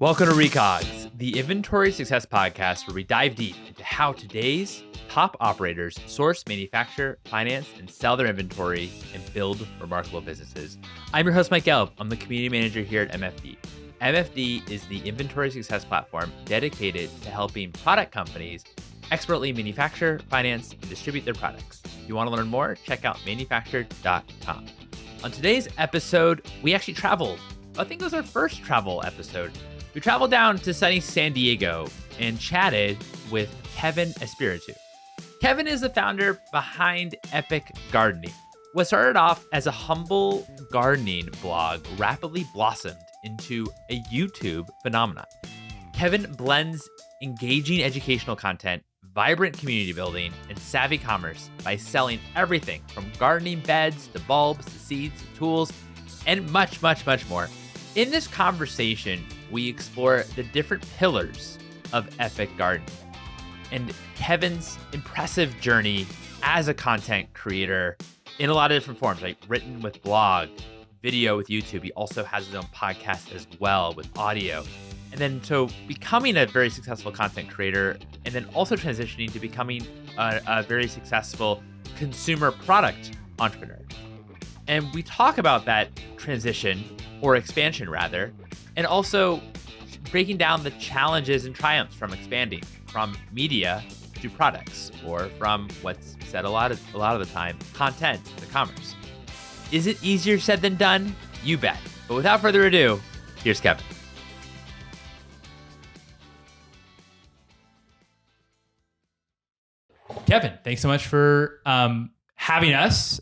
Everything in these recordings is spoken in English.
Welcome to COGs, the inventory success podcast where we dive deep into how today's top operators source, manufacture, finance, and sell their inventory and build remarkable businesses. I'm your host, Mike Gelb. I'm the community manager here at MFD. MFD is the inventory success platform dedicated to helping product companies expertly manufacture, finance, and distribute their products. If you want to learn more, check out manufactured.com. On today's episode, we actually traveled. I think it was our first travel episode. We traveled down to sunny San Diego and chatted with Kevin Espiritu. Kevin is the founder behind Epic Gardening. What started off as a humble gardening blog rapidly blossomed into a YouTube phenomenon. Kevin blends engaging educational content, vibrant community building, and savvy commerce by selling everything from gardening beds to bulbs to seeds to tools and much, much, much more. In this conversation, we explore the different pillars of Epic Gardening and Kevin's impressive journey as a content creator in a lot of different forms, like written with blog, video with YouTube. He also has his own podcast as well with audio. And then so becoming a very successful content creator and then also transitioning to becoming a very successful consumer product entrepreneur. And we talk about that transition or expansion rather, and also breaking down the challenges and triumphs from expanding from media to products, or from what's said a lot of the time, content to commerce. Is it easier said than done? You bet. But without further ado, here's Kevin. Kevin, thanks so much for having us.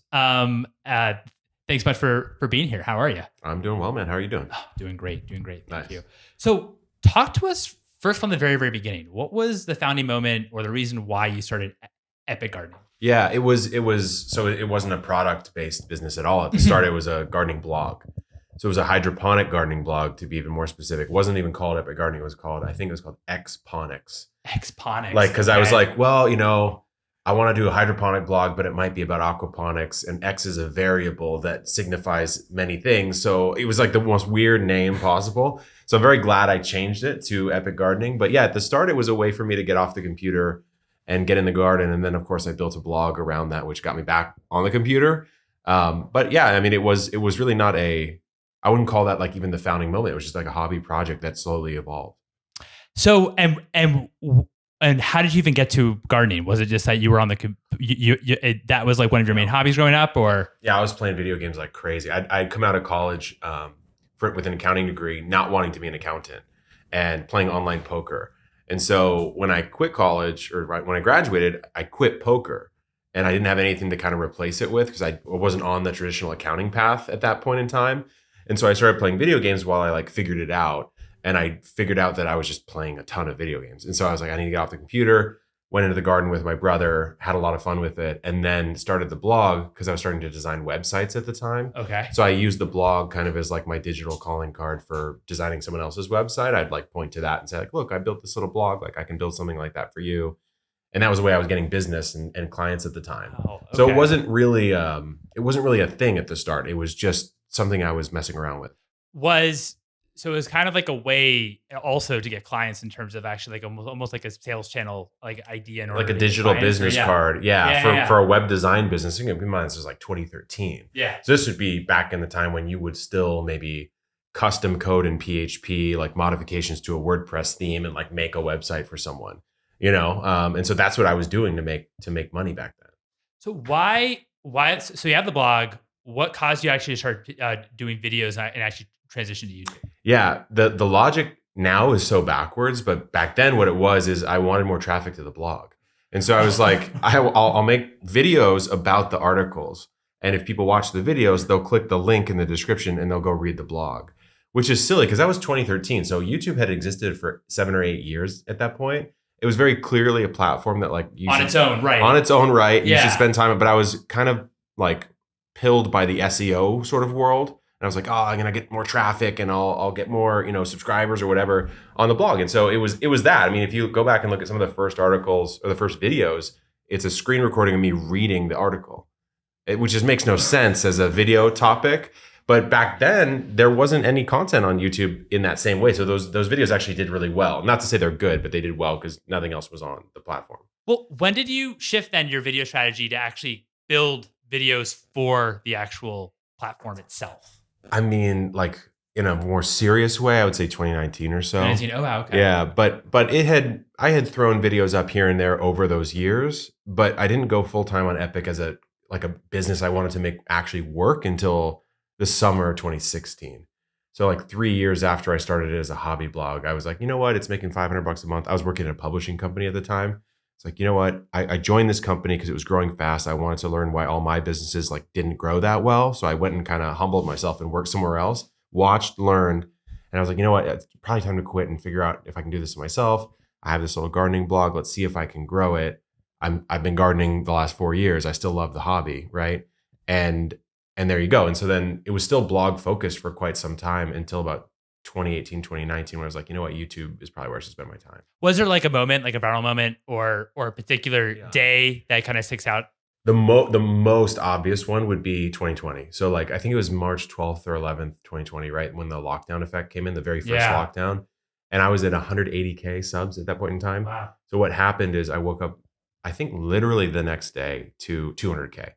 Thanks so much for being here. How are you? I'm doing well, man. How are you doing? Oh, doing great. Thank Nice. you. So talk to us first from the very, very beginning. What was the founding moment or the reason why you started Epic Gardening? Yeah, it wasn't a product-based business at all. At the start, it was a gardening blog. So it was a hydroponic gardening blog, to be even more specific. It wasn't even called Epic Gardening. I think it was called Xponics. Xponics. Like, because I was like, well, I want to do a hydroponic blog, but it might be about aquaponics, and X is a variable that signifies many things. So it was like the most weird name possible. So I'm very glad I changed it to Epic Gardening. But yeah, at the start, it was a way for me to get off the computer and get in the garden. And then, of course, I built a blog around that, which got me back on the computer. But yeah, I mean, it was really not I wouldn't call that like even the founding moment. It was just like a hobby project that slowly evolved. So, and how did you even get to gardening? Was it just that you were on that was like one of your main hobbies growing up, or? Yeah, I was playing video games like crazy. I'd come out of college with an accounting degree, not wanting to be an accountant, and playing online poker. And so when I quit college, or when I graduated, I quit poker, and I didn't have anything to kind of replace it with because I wasn't on the traditional accounting path at that point in time. And so I started playing video games while I figured it out. And I figured out that I was just playing a ton of video games. And so I was like, I need to get off the computer, went into the garden with my brother, had a lot of fun with it, and then started the blog because I was starting to design websites at the time. Okay. So I used the blog kind of as like my digital calling card for designing someone else's website. I'd like point to that and say like, look, I built this little blog. Like I can build something like that for you. And that was the way I was getting business and clients at the time. Oh, okay. So it wasn't really a thing at the start. It was just something I was messing around with. So it was kind of like a way also to get clients in terms of actually like almost like a sales channel like idea. In order like a to digital business card. For a web design business. I think this was like 2013. Yeah. So this would be back in the time when you would still maybe custom code in PHP, like modifications to a WordPress theme and like make a website for someone, And so that's what I was doing to make money back then. So why, so you have the blog. What caused you actually to start doing videos and actually transition to YouTube? Yeah, the logic now is so backwards, but back then what it was is I wanted more traffic to the blog. And so I was like, I'll make videos about the articles. And if people watch the videos, they'll click the link in the description and they'll go read the blog, which is silly because that was 2013. So YouTube had existed for 7 or 8 years at that point. It was very clearly a platform that like on its own right. You should spend time. But I was kind of like pilled by the SEO sort of world. And I was like, I'm gonna get more traffic and I'll get more, subscribers or whatever on the blog. And so it was that. I mean, if you go back and look at some of the first articles or the first videos, it's a screen recording of me reading the article, which just makes no sense as a video topic. But back then, there wasn't any content on YouTube in that same way. So those videos actually did really well. Not to say they're good, but they did well because nothing else was on the platform. Well, when did you shift then your video strategy to actually build videos for the actual platform itself? I mean, like in a more serious way, I would say 2019 or so. 2019. Oh wow, okay. Yeah, but I had thrown videos up here and there over those years, but I didn't go full time on Epic as a business I wanted to make actually work until the summer of 2016. So like 3 years after I started it as a hobby blog, I was like, you know what? It's making $500 a month. I was working at a publishing company at the time. It's like, you know what? I joined this company because it was growing fast. I wanted to learn why all my businesses like didn't grow that well. So I went and kind of humbled myself and worked somewhere else, watched, learned. And I was like, you know what? It's probably time to quit and figure out if I can do this myself. I have this little gardening blog. Let's see if I can grow it. I've been gardening the last 4 years. I still love the hobby, right? And there you go. And so then it was still blog focused for quite some time until about 2018, 2019, when I was like, you know what, YouTube is probably where I should spend my time. Was there like a moment, like a viral moment or a particular day that kind of sticks out? The most obvious one would be 2020. So like, I think it was March 12th or 11th, 2020, right? When the lockdown effect came in, the very first lockdown. And I was at 180K subs at that point in time. Wow. So what happened is I woke up, I think literally the next day to 200K.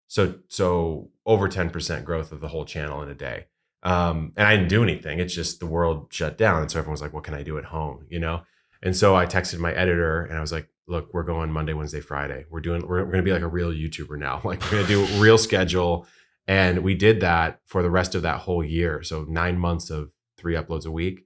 So over 10% growth of the whole channel in a day. And I didn't do anything. It's just the world shut down. And so everyone was like, what can I do at home? You know? And so I texted my editor and I was like, look, we're going Monday, Wednesday, Friday. We're going to be like a real YouTuber now. Like we're going to do a real schedule. And we did that for the rest of that whole year. So 9 months of 3 uploads a week.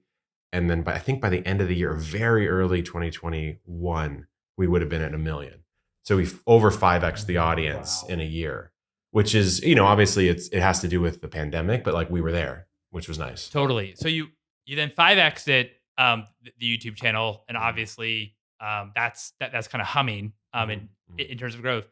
And then I think by the end of the year, very early 2021, we would have been at 1 million. So we over 5x the audience in a year, which is, you know, obviously it has to do with the pandemic, but like we were there, which was nice. Totally. So you then 5x'd it, the YouTube channel, and obviously that's kind of humming in terms of growth.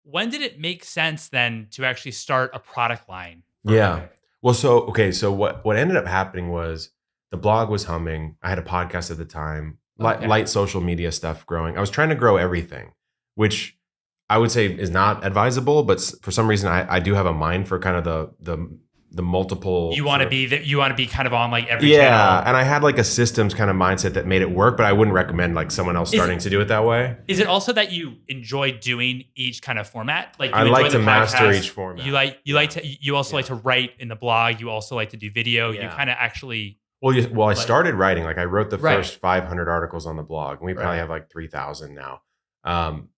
When did it make sense then to actually start a product line? Yeah. Well, so what ended up happening was the blog was humming. I had a podcast at the time, light social media stuff growing. I was trying to grow everything, which I would say is not advisable, but for some reason I do have a mind for kind of the multiple. You want to be kind of on like every channel. And I had like a systems kind of mindset that made it work, but I wouldn't recommend like someone else starting to do it that way. Is it also that you enjoy doing each kind of format? Like I like to master each format. You also like to write in the blog. You also like to do video. You kind of actually. Well, I started writing. Like I wrote the first 500 articles on the blog, and we probably have like 3,000 now.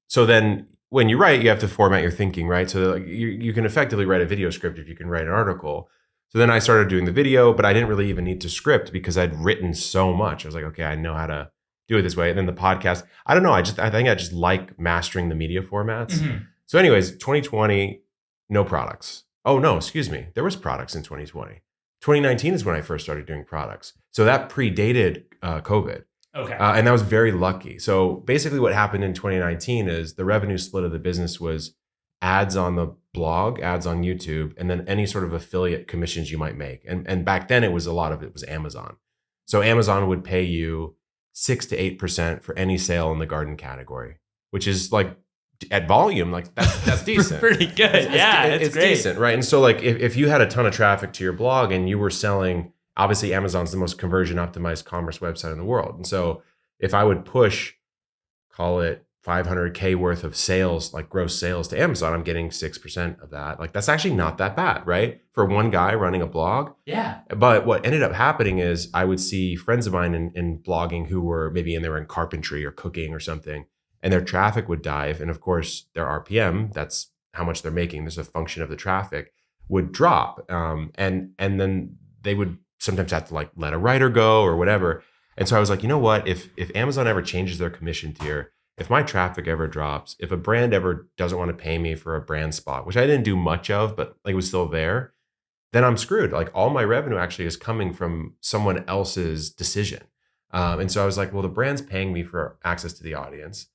So then when you write, you have to format your thinking, right? So like you can effectively write a video script if you can write an article. So then I started doing the video, but I didn't really even need to script because I'd written so much. I was like, okay, I know how to do it this way. And then the podcast, I don't know. I think I just like mastering the media formats. Mm-hmm. So anyways, 2020, no products. Oh no, excuse me. There was products in 2020. 2019 is when I first started doing products. So that predated COVID. Okay. And that was very lucky. So basically what happened in 2019 is the revenue split of the business was ads on the blog, ads on YouTube, and then any sort of affiliate commissions you might make. And back then a lot of it was Amazon. So Amazon would pay you 6 to 8% for any sale in the garden category, which is like at volume, like that's decent. Pretty good. It's great. Decent, right? And so like if you had a ton of traffic to your blog and you were selling, obviously Amazon's the most conversion optimized commerce website in the world. And so if I would push, call it 500K worth of sales, like gross sales to Amazon, I'm getting 6% of that. Like that's actually not that bad, right? For one guy running a blog. Yeah. But what ended up happening is I would see friends of mine in blogging who were maybe they were in carpentry or cooking or something, and their traffic would dive. And of course, their RPM, that's how much they're making. There's a function of the traffic, would drop. And then they would sometimes have to like let a writer go or whatever. And so I was like, you know what? If Amazon ever changes their commission tier, if my traffic ever drops, if a brand ever doesn't want to pay me for a brand spot, which I didn't do much of, but like it was still there, then I'm screwed. Like all my revenue actually is coming from someone else's decision. And so I was like, well, the brand's paying me for access to the audience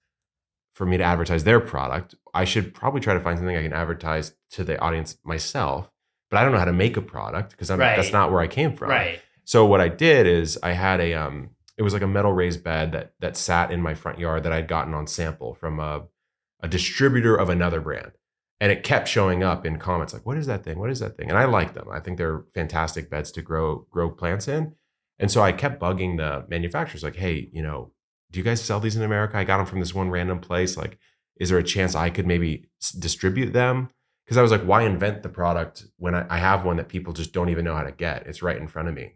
for me to advertise their product. I should probably try to find something I can advertise to the audience myself, but I don't know how to make a product because that's not where I came from. Right. So what I did is I had it was like a metal raised bed that sat in my front yard that I'd gotten on sample from a distributor of another brand. And it kept showing up in comments like, what is that thing? What is that thing? And I like them. I think they're fantastic beds to grow plants in. And so I kept bugging the manufacturers like, hey, do you guys sell these in America? I got them from this one random place. Like, is there a chance I could maybe distribute them? Because I was like, why invent the product when I have one that people just don't even know how to get? It's right in front of me,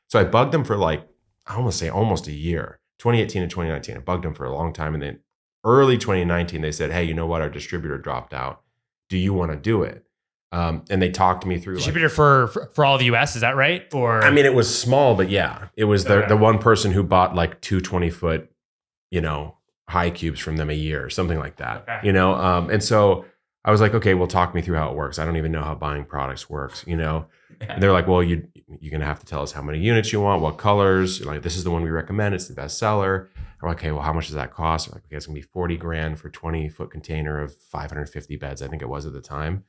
So I bugged them for like, I almost say almost a year, 2018 and 2019. I bugged them for a long time. And then early 2019, they said, hey, you know what? Our distributor dropped out. Do you want to do it? And they talked me through distributor for all of the US, is that right? Or I mean, it was small, but yeah, it was the one person who bought like 2 20-foot, high cubes from them a year or something like that, and so I was like, okay, well, talk me through how it works. I don't even know how buying products works, And they're like, well, you're going to have to tell us how many units you want, what colors, like, this is the one we recommend. It's the best seller. I'm like, okay, well, how much does that cost? I'm like, okay, it's going to be $40,000 for 20-foot container of 550 beds. I think it was at the time.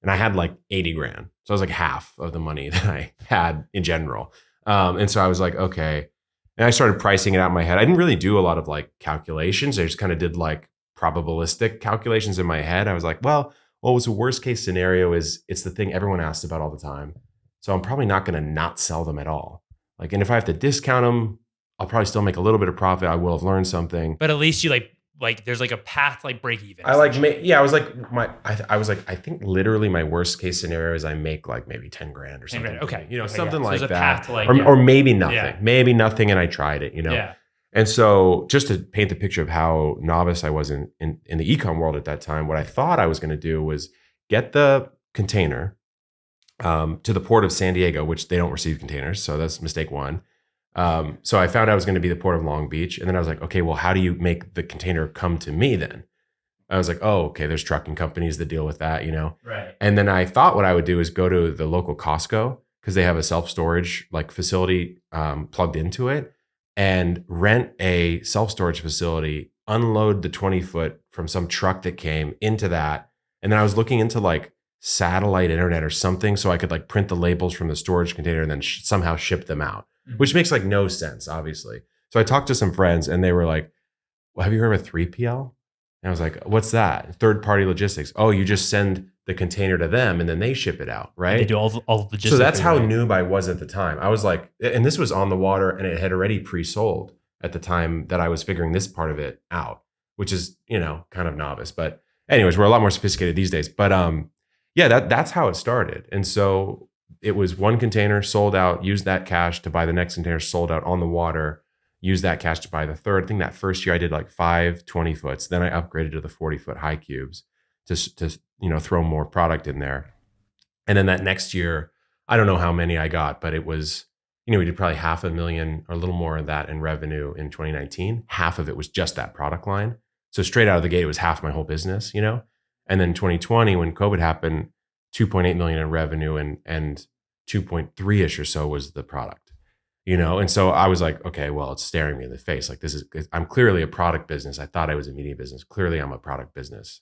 And I had like $80,000. So I was like half of the money that I had in general. And so I was like, okay. And I started pricing it out in my head. I didn't really do a lot of like calculations. I just kind of did like probabilistic calculations in my head. I was like, well, what was the worst case scenario is it's the thing everyone asks about all the time. So I'm probably not going to not sell them at all. Like, and if I have to discount them, I'll probably still make a little bit of profit. I will have learned something. But at least you like there's like a path like break even. I was like, I think literally my worst case scenario is I make like maybe $10,000 or something. Okay. Something like there's that. A path to like, or maybe nothing. Maybe nothing, and I tried it, Yeah. And so just to paint the picture of how novice I was in the e-com world at that time, what I thought I was going to do was get the container to the port of San Diego, which they don't receive containers. So that's mistake one. So I found out it was going to be the port of Long Beach. And then I was like, okay, well, how do you make the container come to me then? I was like, oh, okay, there's trucking companies that deal with that, Right. And then I thought what I would do is go to the local Costco because they have a self-storage like facility plugged into it, and rent a self-storage facility, unload the 20-foot from some truck that came into that. And then I was looking into like satellite internet or something so I could like print the labels from the storage container and then somehow ship them out, which makes like no sense, obviously. So I talked to some friends and they were like, well, have you heard of a 3PL? And I was like, what's that? Third party logistics. Oh, you just send the container to them and then they ship it out, right? They do all the logistics. So that's how noob I was at the time. I was like, and this was on the water and it had already pre-sold at the time that I was figuring this part of it out, which is, kind of novice. But anyways, we're a lot more sophisticated these days. But yeah, that's how it started. And so it was one container sold out, used that cash to buy the next container sold out on the water, use that cash to buy the third. I think that first year I did like 5 20-foots. Then I upgraded to the 40-foot high cubes to throw more product in there. And then that next year, I don't know how many I got, but it was, we did probably $500,000 or a little more of that in revenue in 2019. Half of it was just that product line. So straight out of the gate, it was half my whole business, And then 2020, when COVID happened, 2.8 million in revenue and 2.3-ish or so was the product, And so I was like, okay, well, it's staring me in the face. Like I'm clearly a product business. I thought I was a media business. Clearly I'm a product business,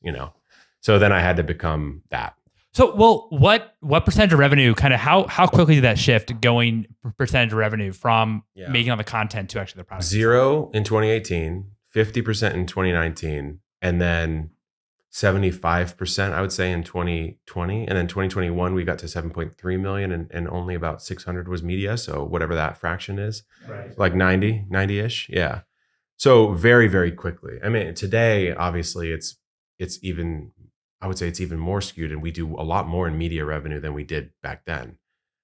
So then I had to become that. So, well, what percentage of revenue, kind of how quickly did that shift going percentage of revenue from making all the content to actually the product? 0 in 2018, 50% in 2019, and then 75%, I would say, in 2020. And then 2021, we got to 7.3 million and only about 600 was media. So whatever that fraction is, right. Like 90-ish. Yeah. So very, very quickly. I mean, today, obviously it's even, I would say it's even more skewed, and we do a lot more in media revenue than we did back then.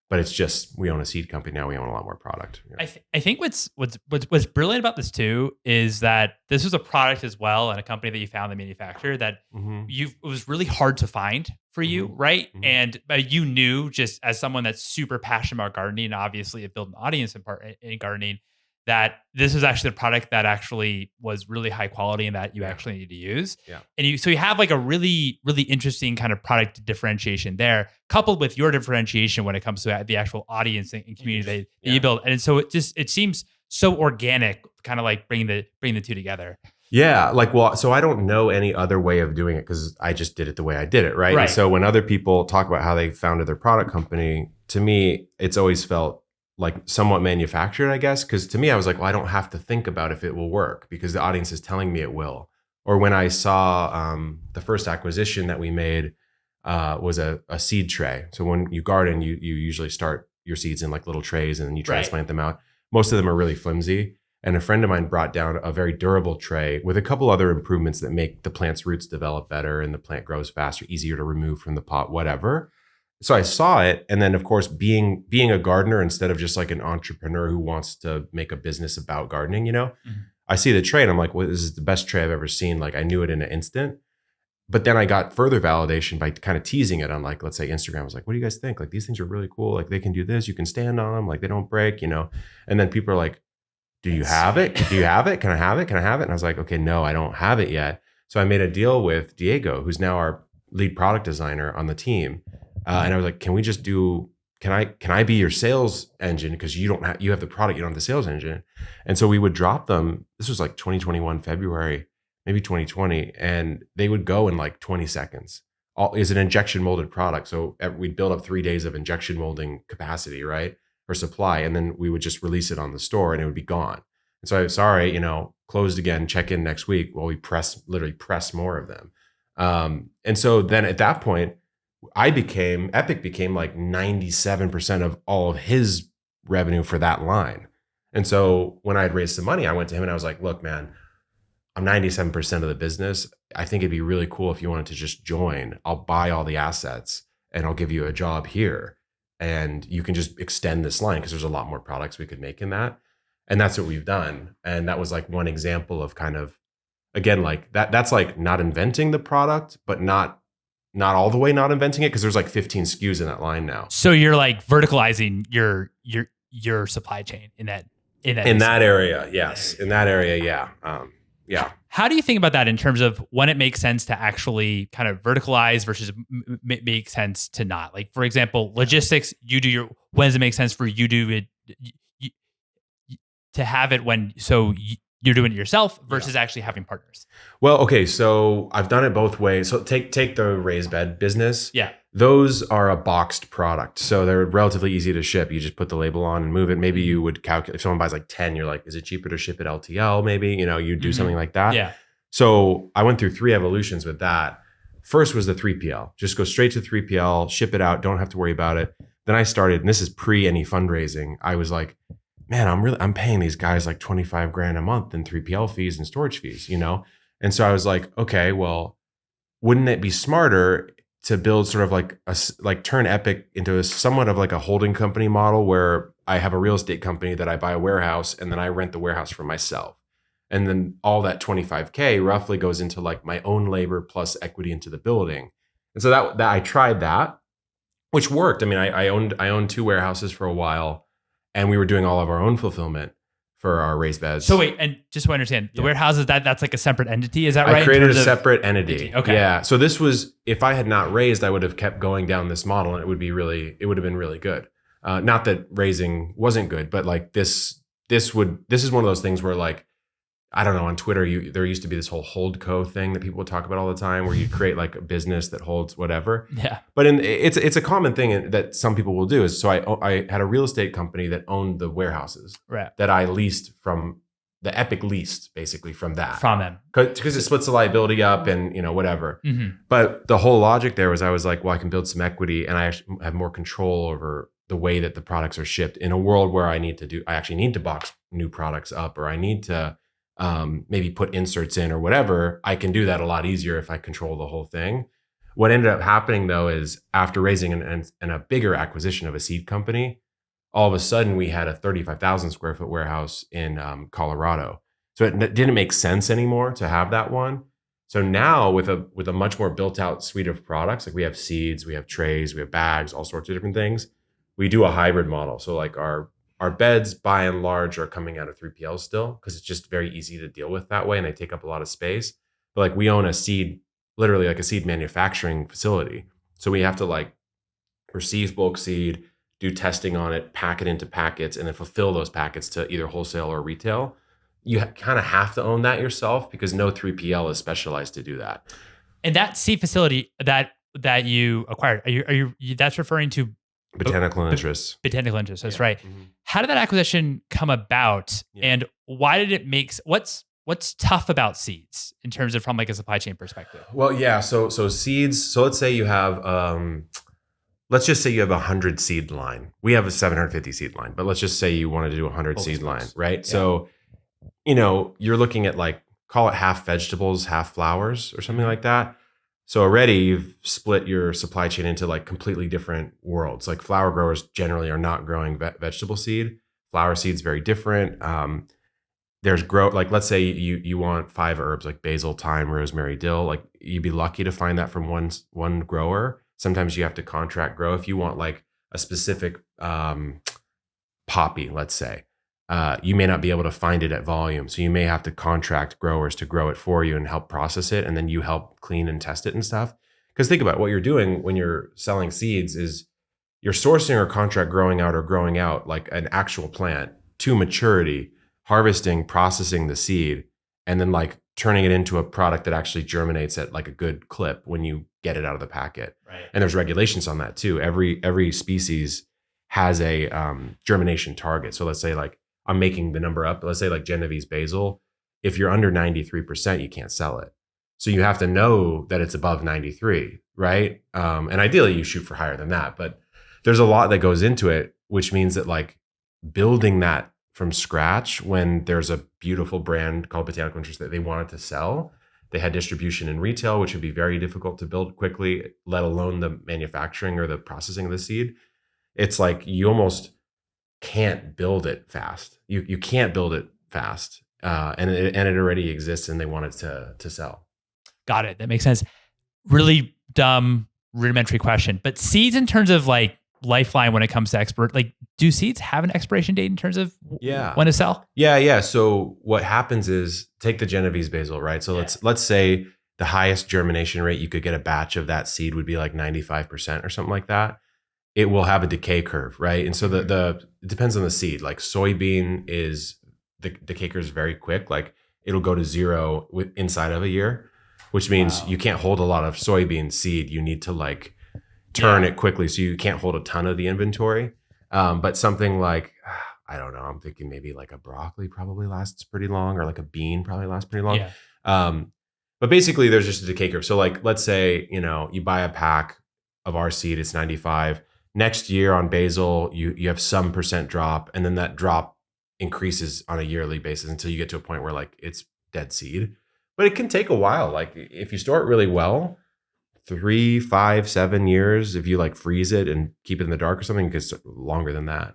But it's just, we own a seed company now. We own a lot more product. I think what's brilliant about this too is that this was a product as well, and a company that you found the manufacturer that it was really hard to find for you, right? And but you knew, just as someone that's super passionate about gardening, and obviously it built an audience in gardening, that this is actually the product that actually was really high quality and that you actually need to use. Yeah. And so you have like a really, really interesting kind of product differentiation there, coupled with your differentiation when it comes to the actual audience and community that you build. And so it seems so organic, kind of like bringing the two together. Yeah. So I don't know any other way of doing it because I just did it the way I did it. Right. And so when other people talk about how they founded their product company, to me, it's always felt like somewhat manufactured, I guess. Because to me, I was like, well, I don't have to think about if it will work because the audience is telling me it will. Or when I saw the first acquisition that we made was a seed tray. So when you garden, you usually start your seeds in like little trays and then you transplant them out. Most of them are really flimsy. And a friend of mine brought down a very durable tray with a couple other improvements that make the plant's roots develop better and the plant grows faster, easier to remove from the pot, whatever. So I saw it. And then of course, being a gardener instead of just like an entrepreneur who wants to make a business about gardening, I see the tray and I'm like, well, this is the best tray I've ever seen. Like I knew it in an instant. But then I got further validation by kind of teasing it on like, let's say Instagram. I was like, what do you guys think? Like these things are really cool. Like they can do this. You can stand on them. Like they don't break, And then people are like, do you have it? Do you have it? Can I have it? Can I have it? And I was like, okay, no, I don't have it yet. So I made a deal with Diego, who's now our lead product designer on the team. And I was like, can I be your sales engine? Because you have the product, you don't have the sales engine. And so we would drop them. This was like 2021, February, maybe 2020. And they would go in like 20 seconds. Is an injection molded product. So we'd build up 3 days of injection molding capacity, right? Or supply. And then we would just release it on the store and it would be gone. And so I was sorry, closed again, check in next week. Well, we literally press more of them. And so then at that point, Epic became like 97% of all of his revenue for that line. And so when I had raised some money, I went to him and I was like, look, man, I'm 97% of the business. I think it'd be really cool if you wanted to just join. I'll buy all the assets and I'll give you a job here. And you can just extend this line because there's a lot more products we could make in that. And that's what we've done. And that was like one example of kind of, again, like that's like not inventing the product, but not all the way not inventing it because there's like 15 SKUs in that line now. So you're like verticalizing your supply chain in that area. Yes. In that area. Yeah. Yeah. How do you think about that in terms of when it makes sense to actually kind of verticalize versus make sense to not? Like, for example, logistics, when does it make sense for you to have it you're doing it yourself versus actually having partners? Well, okay. So I've done it both ways. So take the raised bed business. Yeah. Those are a boxed product. So they're relatively easy to ship. You just put the label on and move it. Maybe you would calculate, if someone buys like 10, you're like, is it cheaper to ship it LTL? Maybe, you do something like that. Yeah. So I went through 3 evolutions with that. First was the 3PL. Just go straight to 3PL, ship it out. Don't have to worry about it. Then I started, and this is pre any fundraising. I was like, man, I'm paying these guys like 25 grand a month in 3PL fees and storage fees, And so I was like, okay, well, wouldn't it be smarter to build sort of like turn Epic into somewhat of like a holding company model where I have a real estate company that I buy a warehouse and then I rent the warehouse for myself. And then all that 25K roughly goes into like my own labor plus equity into the building. And so that I tried that, which worked. I mean, I owned 2 warehouses for a while and we were doing all of our own fulfillment for our raised beds. So wait, and just so I understand, the warehouses, that's like a separate entity, is that right? I created a separate entity. Okay. Yeah. So this was, if I had not raised, I would have kept going down this model and it would have been really good. Not that raising wasn't good, but like this is one of those things where like, I don't know, on Twitter, there used to be this whole holdco thing that people would talk about all the time where you create like a business that holds whatever. Yeah. But it's a common thing that some people will do is, so I had a real estate company that owned the warehouses that I leased from the Epic leased basically from that. From them. Because it splits the liability up and whatever. Mm-hmm. But the whole logic there was I was like, well, I can build some equity and I actually have more control over the way that the products are shipped in a world where I actually need to box new products up or I need to maybe put inserts in or whatever. I can do that a lot easier if I control the whole thing. What ended up happening though is after raising and a bigger acquisition of a seed company, all of a sudden we had a 35,000 square foot warehouse in Colorado. So it didn't make sense anymore to have that one. So now with a much more built out suite of products, like we have seeds, we have trays, we have bags, all sorts of different things. We do a hybrid model. So like our beds by and large are coming out of 3PL still because it's just very easy to deal with that way and they take up a lot of space. But like we own literally like a seed manufacturing facility. So we have to like receive bulk seed, do testing on it, pack it into packets, and then fulfill those packets to either wholesale or retail. You kind of have to own that yourself because no 3PL is specialized to do that. And that seed facility that you acquired, are you that's referring to Botanical interests. Botanical interests, that's right. Mm-hmm. How did that acquisition come about? Yeah. And why did it what's tough about seeds in terms of from like a supply chain perspective? Well, yeah. So seeds. So let's say you have, let's just say you have 100 seed line. We have a 750 seed line, but let's just say you wanted to do 100 seed line, right? Yeah. So, you're looking at like, call it half vegetables, half flowers or something like that. So already you've split your supply chain into like completely different worlds. Like flower growers generally are not growing vegetable seed. Flower seed's very different. There's like let's say you want 5 herbs like basil, thyme, rosemary, dill. Like you'd be lucky to find that from one grower. Sometimes you have to contract grow if you want like a specific poppy, let's say. You may not be able to find it at volume. So you may have to contract growers to grow it for you and help process it. And then you help clean and test it and stuff. Because think about it, what you're doing when you're selling seeds is you're sourcing or contract growing out like an actual plant to maturity, harvesting, processing the seed, and then like turning it into a product that actually germinates at like a good clip when you get it out of the packet. Right. And there's regulations on that too. Every species has a germination target. So let's say like, I'm making the number up. Let's say like Genovese basil. If you're under 93%, you can't sell it. So you have to know that it's above 93, right? And ideally you shoot for higher than that, but there's a lot that goes into it, which means that like building that from scratch when there's a beautiful brand called Botanical Interest that they wanted to sell, they had distribution in retail, which would be very difficult to build quickly, let alone the manufacturing or the processing of the seed. It's like you almost can't build it fast. You can't build it fast, and it already exists, and they want it to sell. Got it. That makes sense. Really dumb, rudimentary question, but seeds in terms of like lifeline when it comes to like do seeds have an expiration date in terms of when to sell? Yeah. So what happens is take the Genovese basil, right? So let's say the highest germination rate you could get a batch of that seed would be like 95% or something like that. It will have a decay curve, right? And so it depends on the seed. Like soybean is the decay curve is very quick. Like it'll go to 0 inside of a year, which means you can't hold a lot of soybean seed. You need to like turn it quickly, so you can't hold a ton of the inventory. But something like I don't know, I'm thinking maybe like a broccoli probably lasts pretty long, or like a bean probably lasts pretty long. Yeah. But basically, there's just a decay curve. So like let's say you buy a pack of our seed, it's 95. Next year on basil, you have some percent drop, and then that drop increases on a yearly basis until you get to a point where like it's dead seed. But it can take a while. Like if you store it really well, 3, 5, 7 years, if you like freeze it and keep it in the dark or something, it gets longer than that.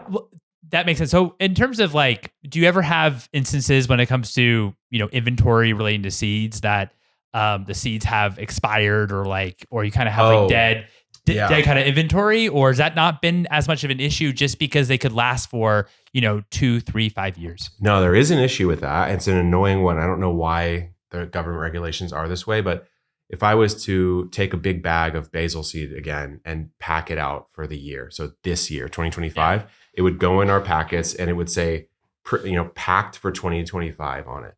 Well, that makes sense. So in terms of like, do you ever have instances when it comes to, inventory relating to seeds that the seeds have expired or you kind of have like dead kind of inventory, or has that not been as much of an issue just because they could last for, 2, 3, 5 years? No, there is an issue with that. It's an annoying one. I don't know why the government regulations are this way, but if I was to take a big bag of basil seed again and pack it out for the year, so this year, 2025, it would go in our packets and it would say, packed for 2025 on it.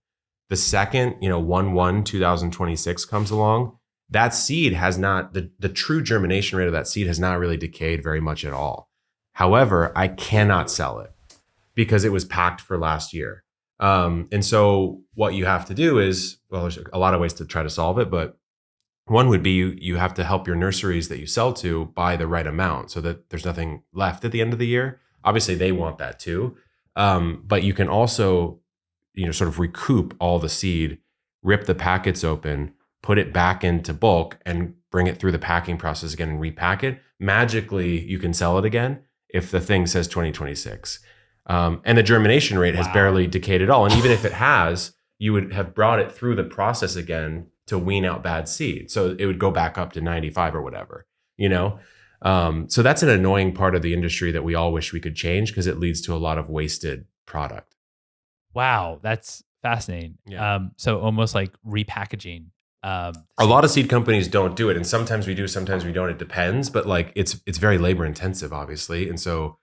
The second, 1/1/2026 comes along, that seed has not, the true germination rate of that seed has not really decayed very much at all. However, I cannot sell it because it was packed for last year. And so what you have to do is, well, there's a lot of ways to try to solve it, but one would be you have to help your nurseries that you sell to buy the right amount so that there's nothing left at the end of the year. Obviously, they want that too. But you can also, sort of recoup all the seed, rip the packets open, put it back into bulk and bring it through the packing process again and repack it. Magically, you can sell it again if the thing says 2026. And the germination rate has barely decayed at all. And even if it has, you would have brought it through the process again to wean out bad seed. So it would go back up to 95 or whatever, So that's an annoying part of the industry that we all wish we could change because it leads to a lot of wasted product. Wow, that's fascinating. Yeah. So almost like repackaging. A lot of seed companies don't do it, and sometimes we do, sometimes we don't. It depends, but like it's very labor intensive, obviously, and so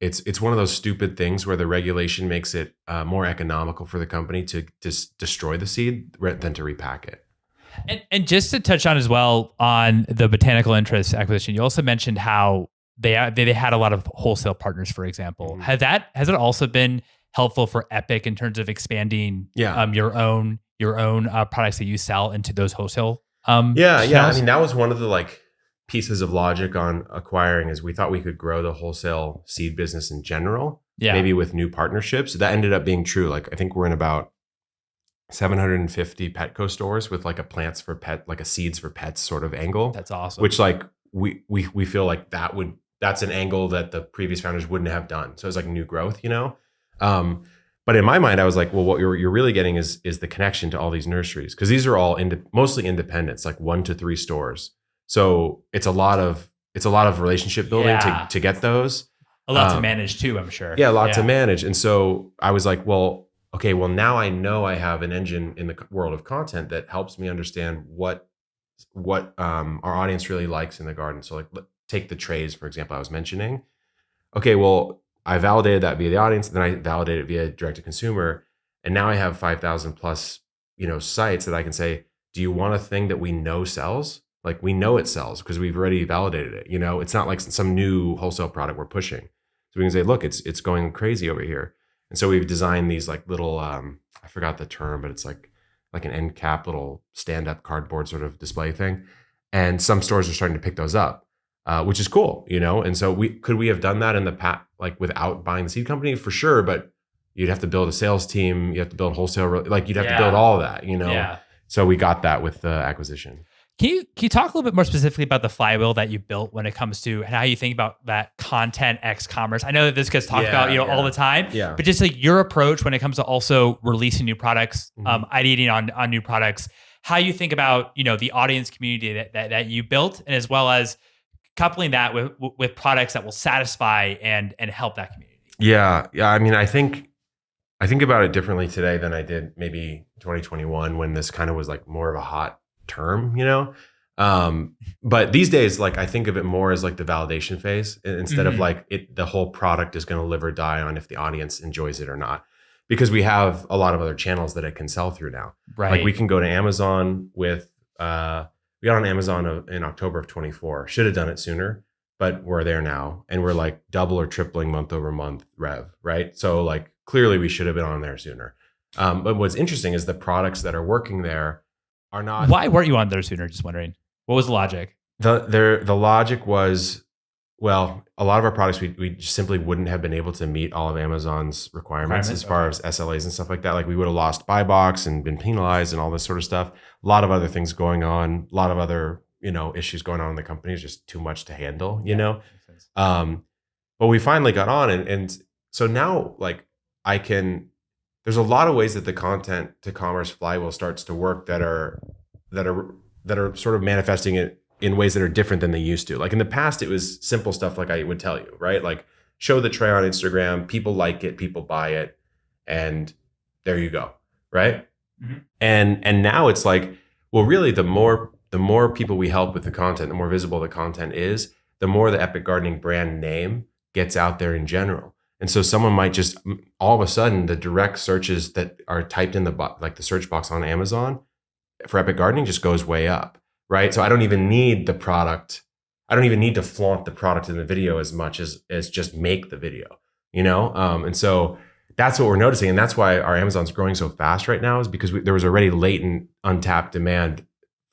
it's one of those stupid things where the regulation makes it more economical for the company to just destroy the seed than to repack it. And just to touch on as well on the Botanical Interest acquisition, you also mentioned how they had a lot of wholesale partners, for example. Mm-hmm. Has it also been helpful for Epic in terms of expanding your own products that you sell into those wholesale channels? I mean, that was one of the like pieces of logic on acquiring is we thought we could grow the wholesale seed business in general, maybe with new partnerships. That ended up being true. Like I think we're in about 750 Petco stores with like a plants for pet, like a seeds for pets sort of angle. That's awesome. Which like we feel like that's an angle that the previous founders wouldn't have done. So it's like new growth, you know? But in my mind, I was like, well, what you're really getting is the connection to all these nurseries. Cause these are all mostly independents, like 1 to 3 stores. So it's a lot of relationship building to get those. A lot to manage too, I'm sure. Yeah, a lot to manage. And so I was like, well, okay, well now I know I have an engine in the world of content that helps me understand what our audience really likes in the garden. So like take the trays, for example, I was mentioning. Okay, well, I validated that via the audience, and then I validated it via direct to consumer. And now I have 5,000 plus, sites that I can say, do you want a thing that we know sells? Like we know it sells because we've already validated it. It's not like some new wholesale product we're pushing. So we can say, look, it's going crazy over here. And so we've designed these like little, I forgot the term, but it's like an end cap little stand up cardboard sort of display thing. And some stores are starting to pick those up, which is cool, And so could we have done that in the past, like without buying the seed company? For sure, but you'd have to build a sales team, you have to build wholesale, like you'd have to build all of that, Yeah. So we got that with the acquisition. Can you talk a little bit more specifically about the flywheel that you built when it comes to how you think about that content x commerce? I know that this gets talked about all the time, but just like your approach when it comes to also releasing new products, ideating on new products, how you think about the audience community that you built, and as well as coupling that with products that will satisfy and help that community. Yeah. I mean, I think about it differently today than I did maybe 2021 when this kind of was like more of a hot term, but these days, like I think of it more as like the validation phase instead of like the whole product is going to live or die on if the audience enjoys it or not, because we have a lot of other channels that it can sell through now. Right. Like we can go to Amazon with, we got on Amazon in October of 24, should have done it sooner, but we're there now and we're like double or tripling month over month rev. Right. So like clearly we should have been on there sooner. But what's interesting is the products that are working there are not. Why weren't you on there sooner? Just wondering. What was the logic? The logic was, well, a lot of our products we just simply wouldn't have been able to meet all of Amazon's requirements as far as SLAs and stuff like that. Like we would have lost buy box and been penalized and all this sort of stuff. A lot of other things going on, a lot of other issues going on in the company. It's just too much to handle, But we finally got on, and so now like there's a lot of ways that the content to commerce flywheel starts to work that are sort of manifesting it in ways that are different than they used to. Like in the past, it was simple stuff like I would tell you, right? Like show the tray on Instagram, people like it, people buy it, and there you go, right? Mm-hmm. And now it's like, well, really, the more people we help with the content, the more visible the content is, the more the Epic Gardening brand name gets out there in general. And so someone might just all of a sudden the direct searches that are typed in the search box on Amazon for Epic Gardening just goes way up, right? So I don't even need the product. I don't even need to flaunt the product in the video as much as just make the video, And so that's what we're noticing, and that's why our Amazon's growing so fast right now is because there was already latent untapped demand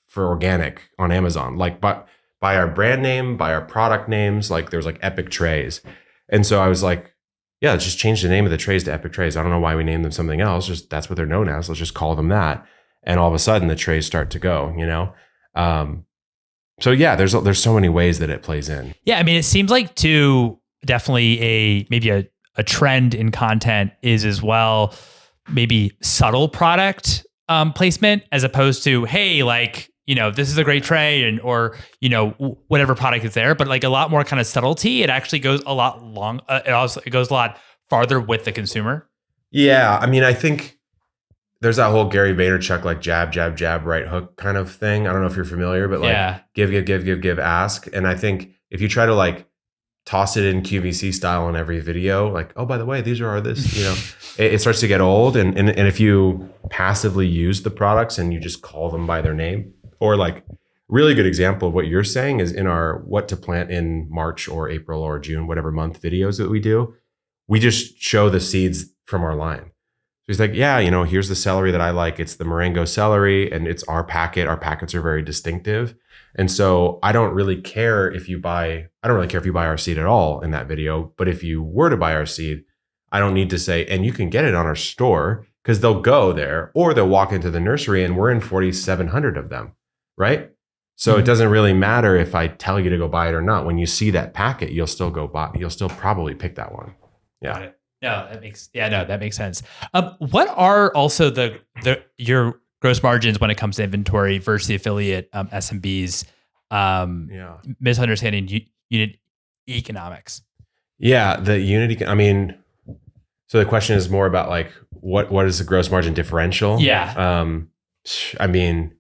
for organic on Amazon, like by our brand name, by our product names, like there's like Epic Trays, and so I was like, yeah, let's just change the name of the trays to Epic Trays. I don't know why we named them something else. Just that's what they're known as. Let's just call them that. And all of a sudden the trays start to go, So yeah, there's so many ways that it plays in. Yeah. I mean, it seems like definitely maybe a trend in content is as well, maybe subtle product placement as opposed to, hey, like, this is a great tray or whatever product is there, but like a lot more kind of subtlety. It actually goes a lot it goes a lot farther with the consumer. Yeah. I mean, I think there's that whole Gary Vaynerchuk, like jab, jab, jab, right hook kind of thing. I don't know if you're familiar, but like give, ask. And I think if you try to like toss it in QVC style in every video, like, oh, by the way, these are this, it starts to get old. And if you passively use the products and you just call them by their name, or like really good example of what you're saying is in our what to plant in March or April or June, whatever month videos that we do, we just show the seeds from our line. So he's like, yeah, here's the celery that I like. It's the Marengo celery, and it's our packet. Our packets are very distinctive. And so I don't really care if you buy our seed at all in that video. But if you were to buy our seed, I don't need to say, and you can get it on our store, because they'll go there or they'll walk into the nursery, and we're in 4,700 of them, right? So it doesn't really matter if I tell you to go buy it or not. When you see that packet, you'll still go buy. You'll still probably pick that one. Yeah. Got it. No, that makes sense. What are also your gross margins when it comes to inventory versus the affiliate SMBs? Misunderstanding unit economics. Yeah, the unit. I mean, so the question is more about like what is the gross margin differential? Yeah. I mean,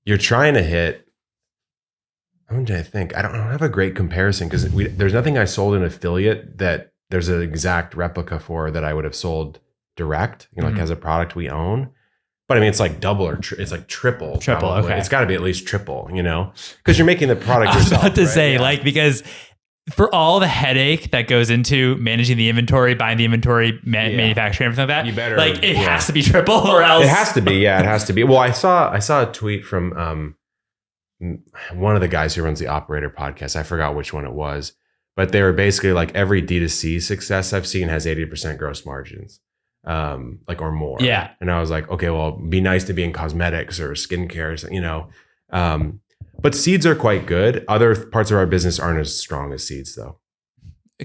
you're trying to hit. I'm trying to think. I don't have a great comparison because there's nothing I sold an affiliate that there's an exact replica for that I would have sold direct, like as a product we own. But I mean, it's like double or it's like triple. Triple, probably. okay. It's got to be at least triple, because you're making the product yourself. I was about to right? say, because for all the headache that goes into managing the inventory, buying the inventory, manufacturing, everything like that, you better, it has to be triple or else. It has to be, it has to be. Well, I saw a tweet from one of the guys who runs the Operator podcast. I forgot which one it was. But they were basically like every D2C success I've seen has 80% gross margins, or more. Yeah. And I was like, okay, well, be nice to be in cosmetics or skincare, But seeds are quite good. Other parts of our business aren't as strong as seeds, though.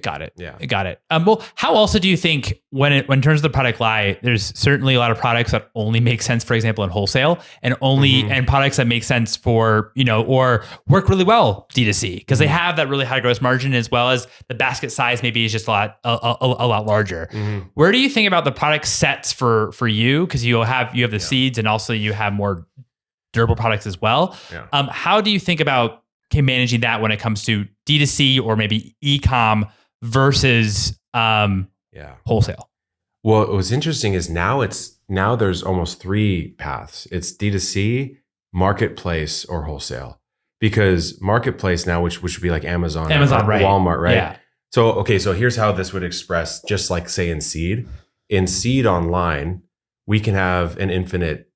Got it. Yeah. Got it. Well, how also do you think when in terms of the product line, there's certainly a lot of products that only make sense, for example, in wholesale, and and products that make sense for, or work really well D2C because they have that really high gross margin, as well as the basket size maybe is just a lot larger. Mm-hmm. Where do you think about the product sets for you? Because you have the seeds, and also you have more durable products as well. Yeah. How do you think about managing that when it comes to D2C or maybe e-com versus wholesale? Well, what's interesting is now there's almost three paths. It's D2C, marketplace, or wholesale. Because marketplace now, which would be like Amazon, right? Walmart, right? Yeah. So here's how this would express, just like say in seed. In seed online, we can have an infinite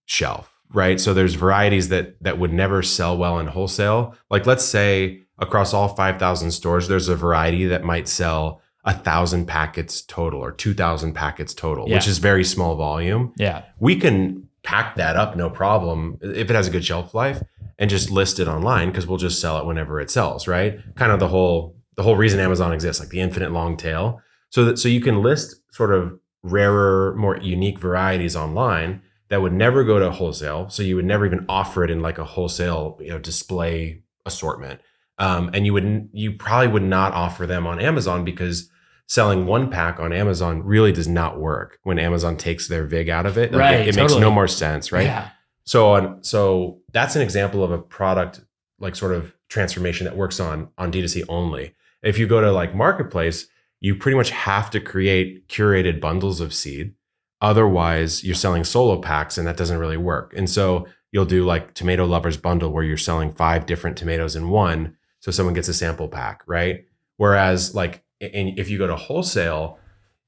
shelf, right? So there's varieties that would never sell well in wholesale. Like let's say across all 5,000 stores, there's a variety that might sell 1,000 packets total or 2,000 packets total, which is very small volume. Yeah. We can pack that up, no problem, if it has a good shelf life, and just list it online because we'll just sell it whenever it sells, right? Kind of the whole reason Amazon exists, like the infinite long tail. So you can list sort of rarer, more unique varieties online that would never go to wholesale. So you would never even offer it in like a wholesale, display assortment. And you probably would not offer them on Amazon because selling one pack on Amazon really does not work when Amazon takes their VIG out of it. Like it makes no more sense, right? Yeah. So that's an example of a product like sort of transformation that works on D2C only. If you go to like marketplace, you pretty much have to create curated bundles of seed. Otherwise, you're selling solo packs, and that doesn't really work. And so you'll do like tomato lovers bundle where you're selling 5 different tomatoes in one. So someone gets a sample pack, right? Whereas if you go to wholesale,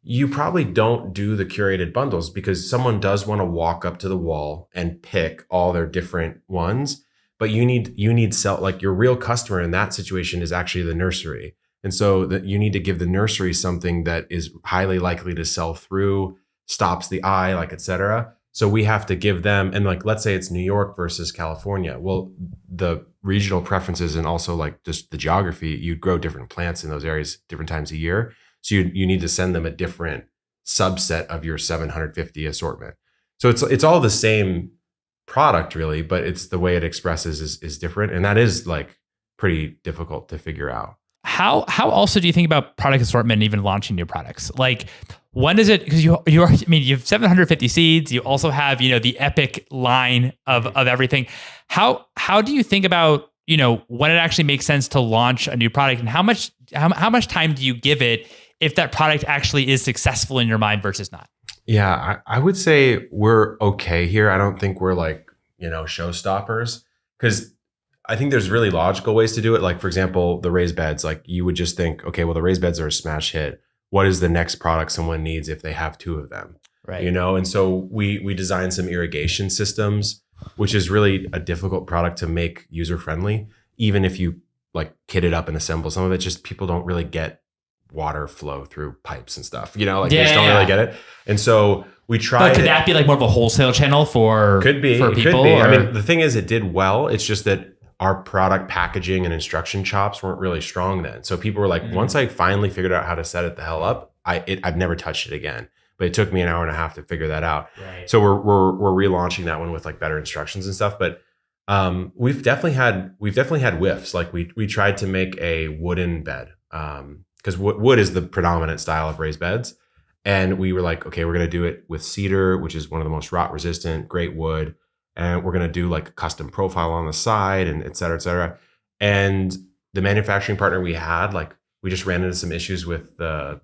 you probably don't do the curated bundles because someone does want to walk up to the wall and pick all their different ones. But you need sell, like your real customer in that situation is actually the nursery. And so that you need to give the nursery something that is highly likely to sell through, stops the eye, like et cetera. So we have to give them, and like, let's say it's New York versus California. Well, the regional preferences and also like just the geography, you grow different plants in those areas different times a year. So you need to send them a different subset of your 750 assortment. So it's all the same product really, but it's the way it expresses is different. And that is like pretty difficult to figure out. How also do you think about product assortment and even launching new products? Like, when is it, because you have 750 seeds, you also have, the Epic line of everything. How do you think about, when it actually makes sense to launch a new product, and how much time do you give it if that product actually is successful in your mind versus not? Yeah, I would say we're okay here. I don't think we're like, showstoppers, because I think there's really logical ways to do it. Like, for example, the raised beds, like you would just think, okay, well, the raised beds are a smash hit. what is the next product someone needs if they have two of them, Right. you know? And so we designed some irrigation systems, which is really a difficult product to make user friendly. Even if you like kit it up and assemble some of it, just people don't really get water flow through pipes and stuff, you know, like they just don't really get it. And so we tried. But could that be like more of a wholesale channel for could be for it people? could be. Or? I mean, the thing is, it did well. It's just that our product packaging and instruction chops weren't really strong then. So people were like, once I finally figured out how to set it the hell up, I've never touched it again. But it took me an hour and a half to figure that out. Right. So we're relaunching that one with like better instructions and stuff. But we've definitely had whiffs. Like we tried to make a wooden bed because wood is the predominant style of raised beds. And we were like, okay, we're going to do it with cedar, which is one of the most rot resistant, great wood. And we're going to do like a custom profile on the side and et cetera, et cetera. And the manufacturing partner we had, like we just ran into some issues with the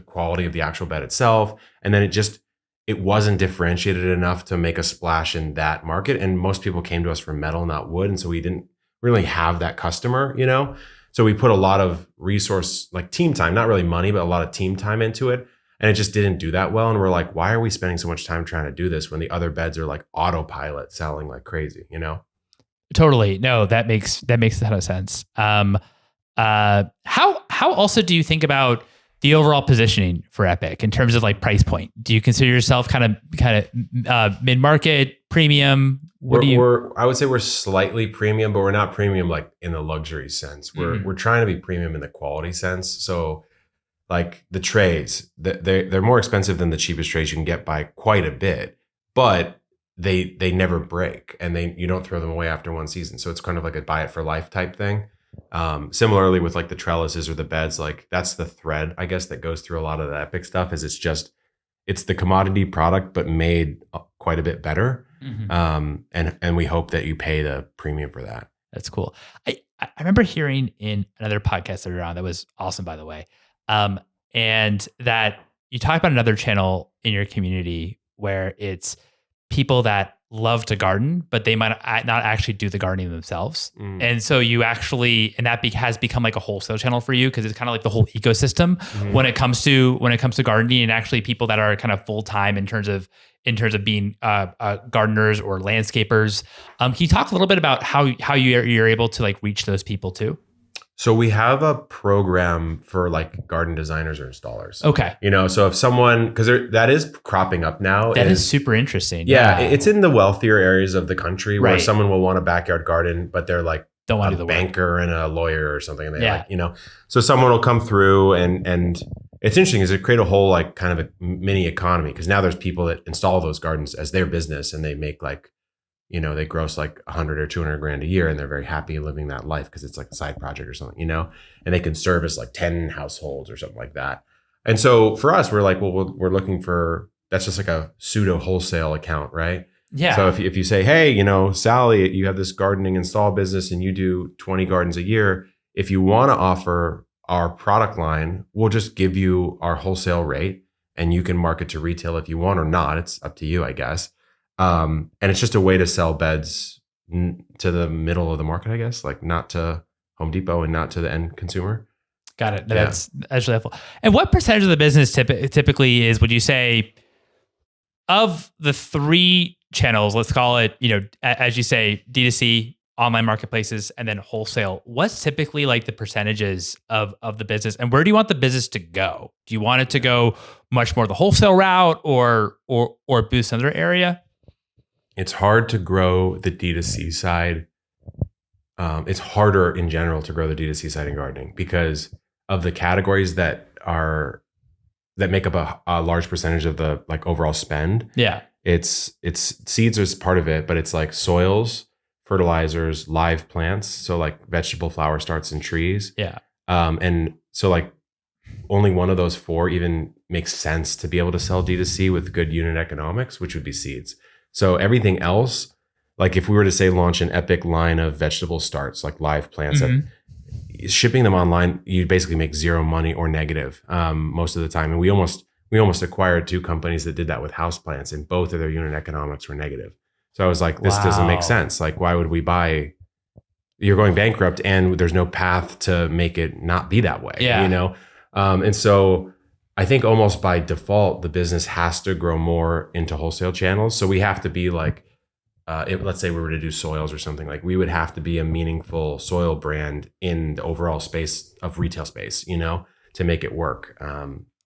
quality of the actual bed itself. And then it wasn't differentiated enough to make a splash in that market. And most people came to us for metal, not wood. And so we didn't really have that customer, you know? So we put a lot of resource, like team time, not really money, but a lot of team time into it. And it just didn't do that well. And we're like, why are we spending so much time trying to do this when the other beds are like autopilot selling like crazy, you know? Totally. No, that makes a ton of sense. How also do you think about the overall positioning for Epic in terms of like price point? Do you consider yourself kind of mid-market, premium? I would say we're slightly premium, but we're not premium like in the luxury sense. We're trying to be premium in the quality sense. So like the trays, they're more expensive than the cheapest trays you can get by quite a bit, but they never break and you don't throw them away after one season. So it's kind of like a buy it for life type thing. Similarly with like the trellises or the beds, like that's the thread, I guess, that goes through a lot of the Epic stuff is it's the commodity product, but made quite a bit better. And we hope that you pay the premium for that. That's cool. I remember hearing in another podcast that we were on that was awesome, by the way. And that you talk about another channel in your community where it's people that love to garden, but they might not actually do the gardening themselves. And so you actually, and that has become like a wholesale channel for you because it's kind of like the whole ecosystem when it comes to gardening, and actually people that are kind of full-time in terms of being gardeners or landscapers. Can you talk a little bit about how you're able to like reach those people too? So we have a program for like garden designers or installers. Okay. You know, so if someone, because that is cropping up now. That is super interesting. Yeah. It's in the wealthier areas of the country where Right. someone will want a backyard garden, but they're like Don't want to do the banker and a lawyer or something. And they Yeah. like, you know, so someone will come through and it's interesting is it create a whole like kind of a mini economy because now there's people that install those gardens as their business and they make like, you know, they gross like 100 or 200 grand a year and they're very happy living that life because it's like a side project or something, you know, and they can service like 10 households or something like that. And so for us, we're like, well, we're looking for, that's just like a pseudo wholesale account, right? Yeah. So if you say, hey, you know, Sally, you have this gardening install business and you do 20 gardens a year. If you want to offer our product line, we'll just give you our wholesale rate and you can market to retail if you want or not. It's up to you, I guess. And it's just a way to sell beds to the middle of the market, I guess, like not to Home Depot and not to the end consumer. Got it. That's really helpful. And what percentage of the business typically is, would you say, of the three channels, let's call it, you know, as you say, D2C, online marketplaces, and then wholesale, what's typically like the percentages of the business, and where do you want the business to go? Do you want it to go much more the wholesale route or boost another area? It's hard to grow the D2C side. It's harder in general to grow the D2C side in gardening because of the categories that make up a large percentage of the like overall spend. Yeah. It's seeds is part of it, but it's like soils, fertilizers, live plants. So like vegetable flower starts and trees. Yeah. And so like only one of those four even makes sense to be able to sell D2C with good unit economics, which would be seeds. So everything else, like if we were to say launch an Epic line of vegetable starts, like live plants, shipping them online, you basically make zero money or negative most of the time. And we almost acquired two companies that did that with houseplants, and both of their unit economics were negative. So I was like, this doesn't make sense. Like, why would we buy? You're going bankrupt, and there's no path to make it not be that way. Yeah. You know, and so I think almost by default, the business has to grow more into wholesale channels. So we have to be like, let's say we were to do soils or something, like we would have to be a meaningful soil brand in the overall space of retail space, to make it work.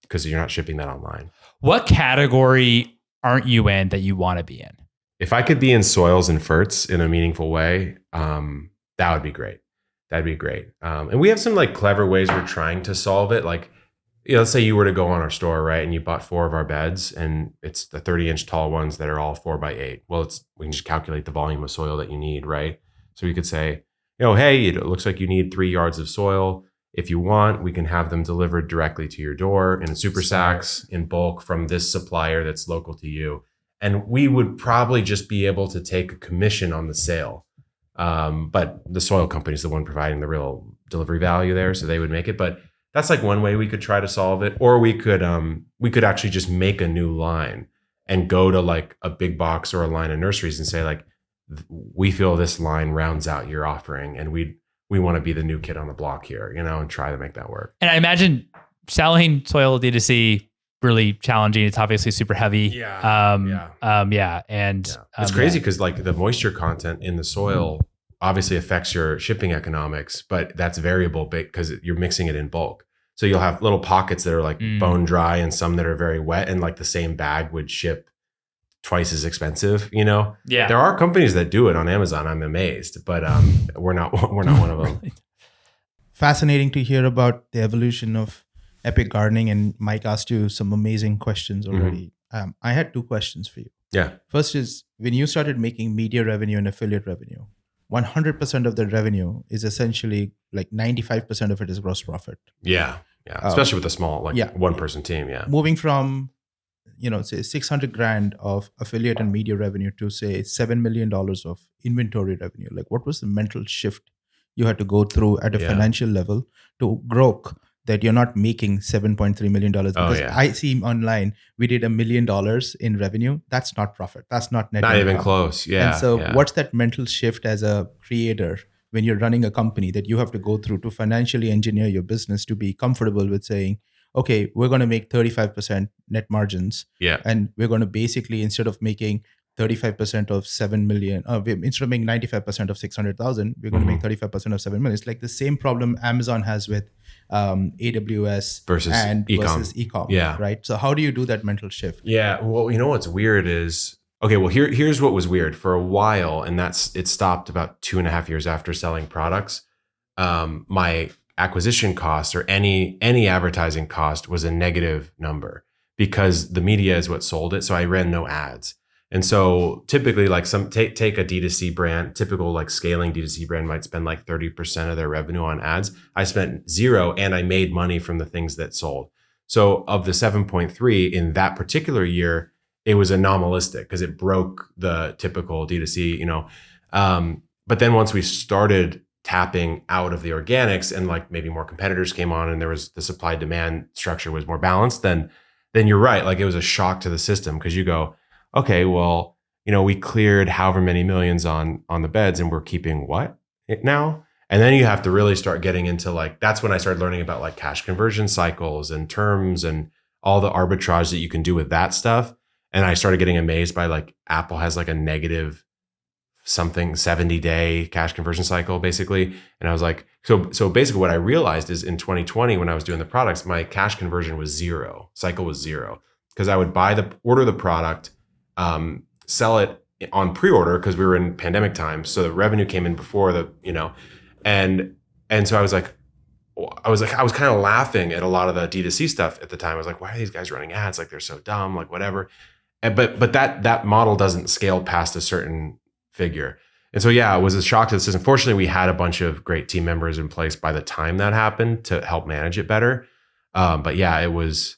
Because you're not shipping that online. What category aren't you in that you want to be in? If I could be in soils and ferts in a meaningful way, that would be great. That'd be great. And we have some like clever ways we're trying to solve it. Like, let's say you were to go on our store, right? And you bought 4 of our beds and it's the 30-inch tall ones that are all 4x8. Well, we can just calculate the volume of soil that you need, right? So you could say, hey, it looks like you need 3 yards of soil. If you want, we can have them delivered directly to your door in super sacks in bulk from this supplier that's local to you. And we would probably just be able to take a commission on the sale. But the soil company is the one providing the real delivery value there. So they would make it. But that's like one way we could try to solve it. Or we could actually just make a new line and go to like a big box or a line of nurseries and say like, we feel this line rounds out your offering and we want to be the new kid on the block here, and try to make that work. And I imagine selling soil D2C really challenging. It's obviously super heavy. Yeah. And it's crazy because like the moisture content in the soil obviously affects your shipping economics, but that's variable because you're mixing it in bulk. So you'll have little pockets that are like bone dry and some that are very wet, and like the same bag would ship twice as expensive, Yeah. There are companies that do it on Amazon. I'm amazed, but we're not one of them. Fascinating to hear about the evolution of Epic Gardening, and Mike asked you some amazing questions already. I had 2 questions for you. Yeah. First is, when you started making media revenue and affiliate revenue, 100% of the revenue is essentially like 95% of it is gross profit. Yeah. Especially with a small, one person team. Yeah. Moving from, say 600 grand of affiliate and media revenue to say $7 million of inventory revenue. Like, what was the mental shift you had to go through at a financial level to grow that you're not making $7.3 million? Because I see online, we did $1 million in revenue. That's not profit. That's not net income. Not even close. Yeah. And so what's that mental shift as a creator when you're running a company that you have to go through to financially engineer your business to be comfortable with saying, okay, we're going to make 35% net margins. Yeah. And we're going to basically, instead of making 35% of 7 million, instead of making 95% of 600,000, we're going to make 35% of 7 million. It's like the same problem Amazon has with AWS versus e-com. Yeah. Right. So how do you do that mental shift? Yeah. Well, what's weird is, okay, well, here's what was weird for a while. And it stopped about 2.5 years after selling products. My acquisition cost or any advertising cost was a negative number because the media is what sold it. So I ran no ads. And so typically like take a D2C brand, typical like scaling D2C brand might spend like 30% of their revenue on ads. I spent 0 and I made money from the things that sold. So of the 7.3 in that particular year, it was anomalistic because it broke the typical D2C, but then once we started tapping out of the organics and like maybe more competitors came on and there was the supply demand structure was more balanced, then you're right. Like it was a shock to the system because you go, okay, well, we cleared however many millions on the beds and we're keeping what now? And then you have to really start getting into like, that's when I started learning about like cash conversion cycles and terms and all the arbitrage that you can do with that stuff. And I started getting amazed by like Apple has like a negative something 70-day cash conversion cycle basically. And I was like, so basically what I realized is in 2020, when I was doing the products, my cash conversion was 0, cycle was 0. Because I would order the product, sell it on pre-order because we were in pandemic times. So the revenue came in before and so I was kind of laughing at a lot of the D2C stuff at the time. I was like, why are these guys running ads? Like they're so dumb, like whatever. But that model doesn't scale past a certain figure. And so, it was a shock to the system. Fortunately, we had a bunch of great team members in place by the time that happened to help manage it better. It was,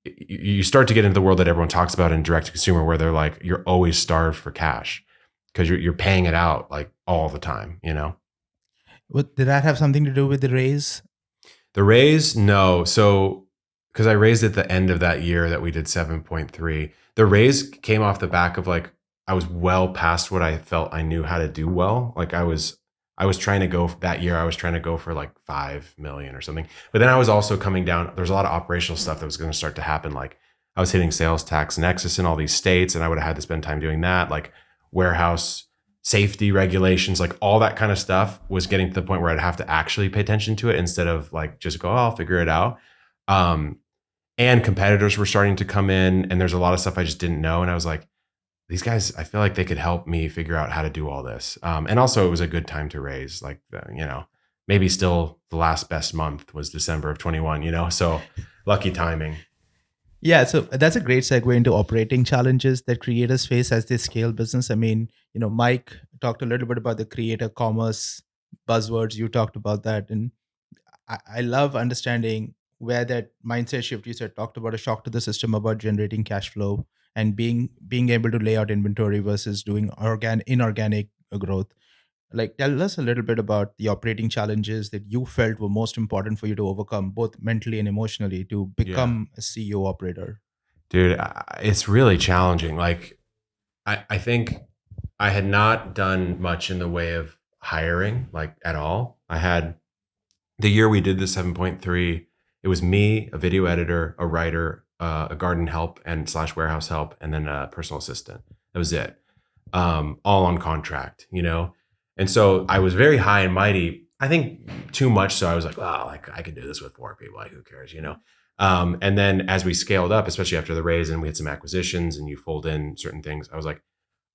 you start to get into the world that everyone talks about in direct to consumer where they're like, you're always starved for cash because you're paying it out like all the time, Did that have something to do with the raise? The raise? No. So, because I raised at the end of that year that we did 7.3, the raise came off the back of like, I was well past what I felt I knew how to do well. Like I was I was trying to go that year. I was trying to go for like 5 million or something. But then I was also coming down. There's a lot of operational stuff that was going to start to happen. Like I was hitting sales tax nexus in all these states, and I would have had to spend time doing that. Like warehouse safety regulations, like all that kind of stuff was getting to the point where I'd have to actually pay attention to it instead of like just go, oh, I'll figure it out. And competitors were starting to come in, and there's a lot of stuff I just didn't know. And I was like, these guys, I feel like they could help me figure out how to do all this. And also it was a good time to raise, like, maybe still the last best month was December of 21, so lucky timing. Yeah, so that's a great segue into operating challenges that creators face as they scale business. I mean, Mike talked a little bit about the creator commerce buzzwords. You talked about that. And I love understanding where that mindset shift you said talked about a shock to the system about generating cash flow and being able to lay out inventory versus doing inorganic growth. Like, tell us a little bit about the operating challenges that you felt were most important for you to overcome, both mentally and emotionally, to become a CEO operator. Dude, it's really challenging. Like, I think I had not done much in the way of hiring, like at all. I had the year we did the 7.3, it was me, a video editor, a writer, a garden help and / warehouse help, and then a personal assistant. That was it. All on contract, And so I was very high and mighty. I think too much. So I was like, oh, like I could do this with 4 people. Like, who cares, And then as we scaled up, especially after the raise and we had some acquisitions and you fold in certain things, I was like,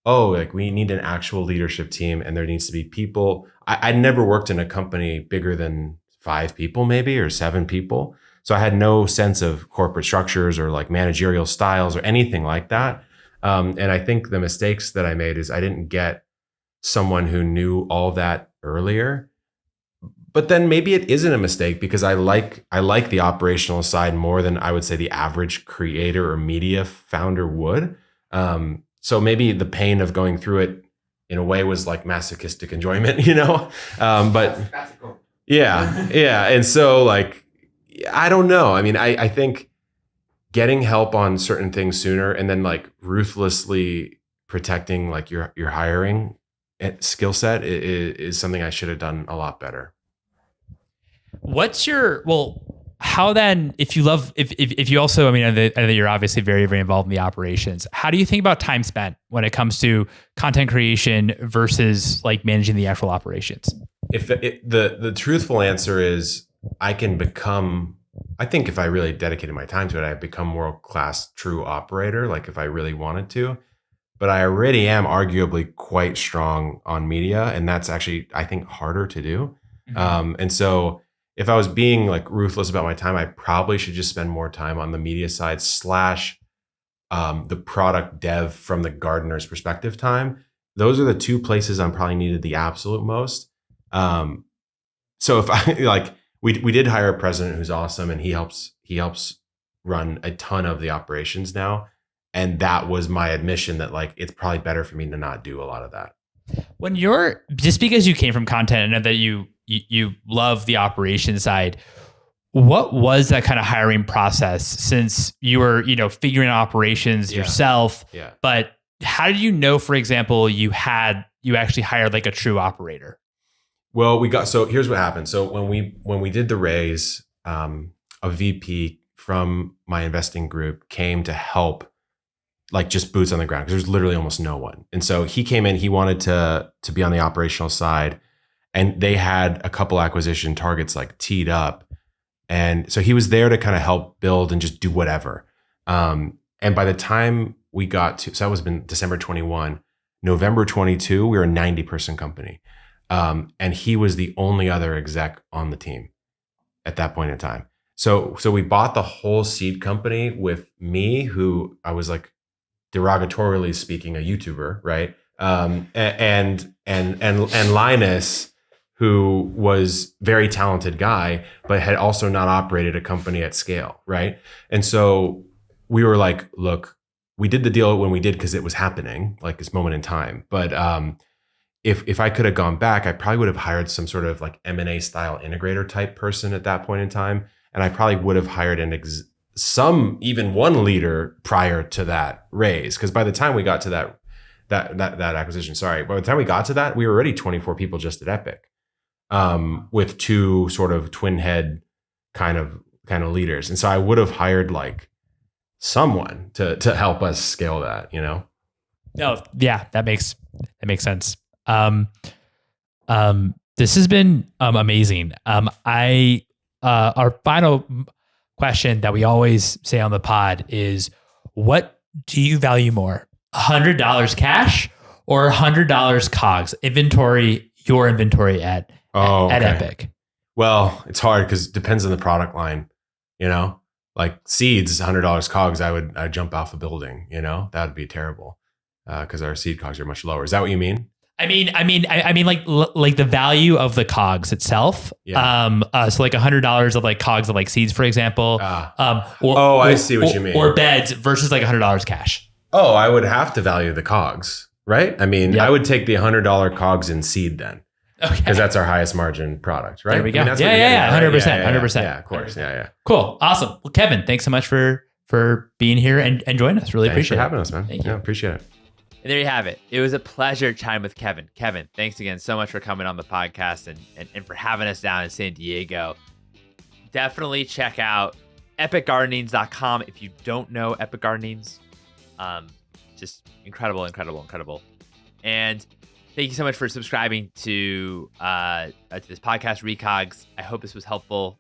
oh, like we need an actual leadership team, and there needs to be people. I'd never worked in a company bigger than 5 people maybe, or 7 people. So I had no sense of corporate structures or like managerial styles or anything like that. And I think the mistakes that I made is I didn't get someone who knew all that earlier. But then maybe it isn't a mistake, because I like the operational side more than I would say the average creator or media founder would. So maybe the pain of going through it in a way was like masochistic enjoyment, but that's cool. Yeah. And so like, I don't know. I mean, I think getting help on certain things sooner, and then like ruthlessly protecting like your hiring skill set is something I should have done a lot better. How then, if you also, I mean, I know that you're obviously very, very involved in the operations. How do you think about time spent when it comes to content creation versus like managing the actual operations? The truthful answer is I think if I really dedicated my time to it, I'd become world-class true operator, like if I really wanted to. But I already am arguably quite strong on media, and that's actually, I think, harder to do. Mm-hmm. And so if I was being like ruthless about my time, I probably should just spend more time on the media side / the product dev from the gardener's perspective time. Those are the 2 places I'm probably needed the absolute most. So if I like, we did hire a president who's awesome, and he helps run a ton of the operations now. And that was my admission that like, it's probably better for me to not do a lot of that. When you're, just because you came from content and know that you love the operations side, what was that kind of hiring process, since you were, figuring out operations yourself? Yeah. But how did you know, for example, you actually hired like a true operator? Well, so here's what happened. So when we did the raise, a VP from my investing group came to help, like just boots on the ground, because there's literally almost no one. And so he came in, he wanted to be on the operational side, and they had a couple acquisition targets like teed up. And so he was there to kind of help build and just do whatever. And by the time we got to, so that was been December 21, November 22, we were a 90-person company. And he was the only other exec on the team at that point in time. So we bought the whole seed company with me, who I was like, derogatorily speaking, a YouTuber, right? And Linus, who was very talented guy, but had also not operated a company at scale, right? And so we were like, look, we did the deal when we did because it was happening, like this moment in time. But if I could have gone back, I probably would have hired some sort of like M&A style integrator type person at that point in time, and I probably would have hired even one leader prior to that raise, because by the time we got to that acquisition, by the time we got to that, we were already 24 people just at Epic. with two sort of twin head kind of leaders. And so I would have hired like someone to help us scale that, you know? No, yeah, that makes sense. This has been amazing. Our final question that we always say on the pod is, what do you value more? $100 cash or $100 COGS? Your inventory at Epic. Well, it's hard because it depends on the product line, you know? Like seeds, $100 COGS, I'd jump off a building, you know? That would be terrible because our seed COGS are much lower. Is that what you mean? I mean, like the value of the COGS itself. Yeah. So like $100 of like COGS of like seeds, for example. I see what you mean. Or beds versus like $100 cash. Oh, I would have to value the COGS, right? I mean, I would take the $100 COGS in seed then. Okay. Because that's our highest margin product, right? There we go. I mean, yeah, 100%, 100%. Yeah, of course. Yeah. Cool. Awesome. Well, Kevin, thanks so much for being here and joining us. Really appreciate it. Thanks for having us, man. Thank you. Yeah, appreciate it. And there you have it. It was a pleasure chatting with Kevin. Kevin, thanks again so much for coming on the podcast and for having us down in San Diego. Definitely check out epicgardenings.com if you don't know Epic Gardenings. Just incredible. And thank you so much for subscribing to this podcast, Recogs. I hope this was helpful.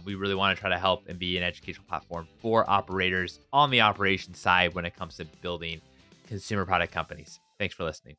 We really want to try to help and be an educational platform for operators on the operations side when it comes to building consumer product companies. Thanks for listening.